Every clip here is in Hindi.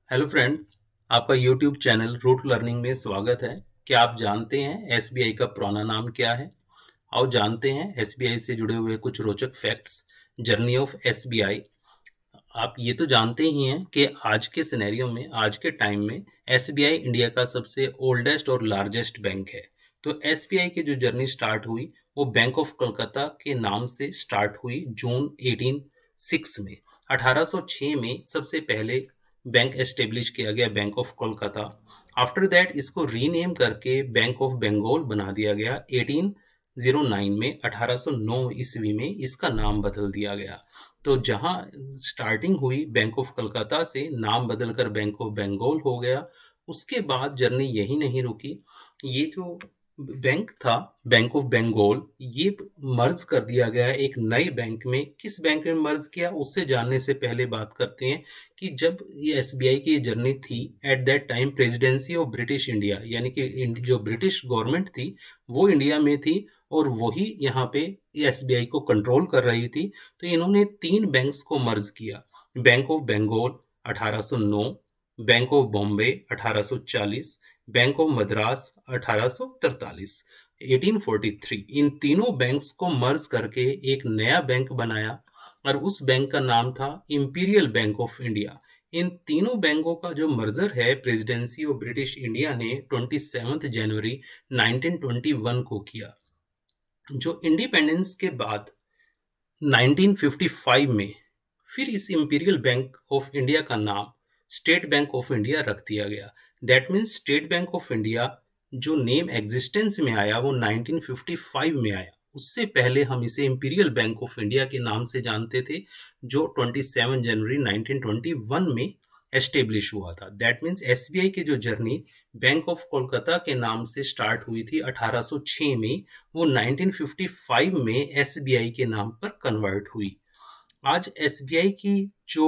हेलो फ्रेंड्स, आपका यूट्यूब चैनल रूट लर्निंग में स्वागत है। क्या आप जानते हैं एसबीआई का पुराना नाम क्या है? आओ जानते हैं एसबीआई से जुड़े हुए कुछ रोचक फैक्ट्स। Journey of SBI. आप ये तो जानते ही हैं कि आज के सिनेरियो में, आज के टाइम में एसबीआई इंडिया का सबसे ओल्डेस्ट और लार्जेस्ट बैंक है। तो एसबीआई की जो जर्नी स्टार्ट हुई वो बैंक ऑफ कलकत्ता के नाम से स्टार्ट हुई जून 1806 में। 1806 में सबसे पहले बैंक एस्टेब्लिश किया गया, bank of Kolkata. After that इसको रीनेम करके बैंक ऑफ बंगाल बना दिया गया 1809 में। 1809 ईस्वी में इसका नाम बदल दिया गया। तो जहां स्टार्टिंग हुई बैंक ऑफ कलकत्ता से, नाम बदलकर बैंक ऑफ बंगाल हो गया। उसके बाद जर्नी यही नहीं रुकी। ये जो बैंक था, बैंक ऑफ बंगाल, ये मर्ज कर दिया गया है एक नए बैंक में। किस बैंक में मर्ज किया उससे जानने से पहले बात करते हैं कि जब ये एसबीआई की जर्नी थी, at that time presidency of British India, यानी कि जो ब्रिटिश गवर्नमेंट थी वो इंडिया में थी और वही यहाँ पे एसबीआई को कंट्रोल कर रही थी। तो इन्होंने तीन बैंक्स को मर्ज किया। Bank of Bengal 1809, bank of Bombay 1840, bank of Madras 1843, 1843। इन तीनों बैंक्स को मर्ज करके एक नया बैंक बनाया और उस बैंक का नाम था इंपीरियल बैंक ऑफ इंडिया। इन तीनों बैंकों का जो मर्जर है प्रेसिडेंसी ऑफ ब्रिटिश इंडिया ने 27 जनवरी 1921 को किया। जो इंडिपेंडेंस के बाद 1955 में फिर इस इंपीरियल बैंक ऑफ इंडिया का नाम स्टेट बैंक ऑफ इंडिया रख दिया गया। That means state bank of India जो नेम एग्जिस्टेंस में आया वो 1955 में आया। उससे पहले हम इसे इंपीरियल बैंक ऑफ इंडिया के नाम से जानते थे, जो 27 जनवरी 1921 में एस्टेब्लिश हुआ था। दैट मीन्स एसबीआई की जो जर्नी बैंक ऑफ कोलकाता के नाम से स्टार्ट हुई थी 1806 में, वो 1955 में एसबीआई के नाम पर कन्वर्ट हुई। आज एसबीआई की जो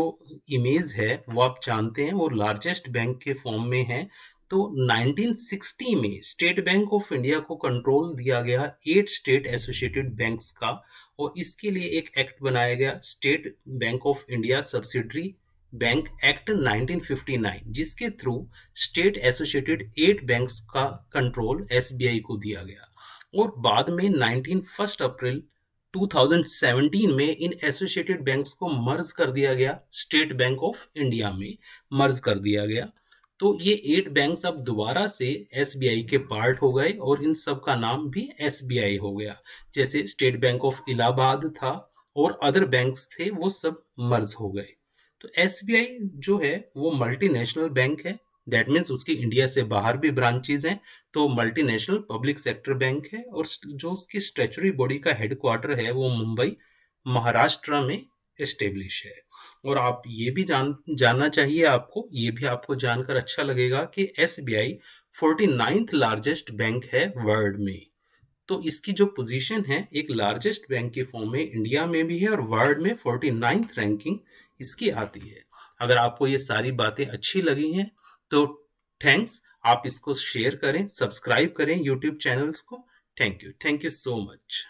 इमेज है वो आप जानते हैं, वो लार्जेस्ट बैंक के फॉर्म में है। तो 1960 में स्टेट बैंक ऑफ इंडिया को कंट्रोल दिया गया 8 स्टेट एसोसिएटेड बैंक्स का, और इसके लिए एक एक्ट बनाया गया, state bank of India subsidiary bank act 1959, जिसके थ्रू स्टेट एसोसिएटेड 8 बैंक्स का कंट्रोल एसबीआई को दिया गया। और बाद में 1 अप्रैल 2017 में इन एसोसिएटेड बैंक्स को मर्ज कर दिया गया, स्टेट बैंक ऑफ इंडिया में मर्ज कर दिया गया। तो ये 8 बैंक्स अब दोबारा से एसबीआई के पार्ट हो गए और इन सब का नाम भी एसबीआई हो गया। जैसे स्टेट बैंक ऑफ इलाहाबाद था और अदर बैंक्स थे, वो सब मर्ज हो गए। तो एसबीआई जो है वो मल्टीनेशनल बैंक है। दैट मीन्स उसकी इंडिया से बाहर भी ब्रांचेज हैं। तो मल्टीनेशनल पब्लिक सेक्टर बैंक है और जो उसकी स्टैच्यूटरी बॉडी का हेडक्वार्टर है वो मुंबई, महाराष्ट्र में एस्टेब्लिश है। और आप ये भी जानना चाहिए आपको, ये भी आपको जानकर अच्छा लगेगा कि एसबीआई 49th लार्जेस्ट बैंक है वर्ल्ड में। तो इसकी जो पोजीशन है एक लार्जेस्ट बैंक के फॉर्म में इंडिया में भी है और वर्ल्ड में 49th रैंकिंग इसकी आती है। अगर आपको ये सारी बातें अच्छी लगी हैं तो थैंक्स, आप इसको शेयर करें, सब्सक्राइब करें यूट्यूब चैनल्स को। Thank you so much.